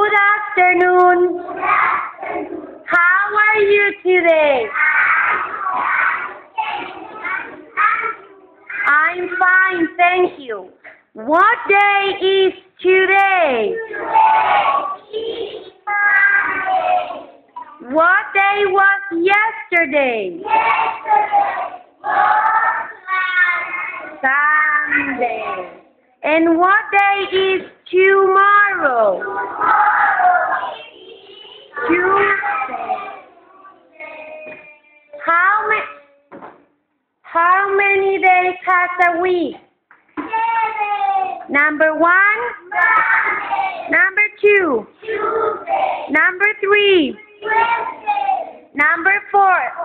Good afternoon. How are you today? I'm fine, thank you. What day is today? What day was yesterday? Sunday. And what day is tomorrow? Tuesday. How many days has a week? Number 1, number 2, number 3, number 4.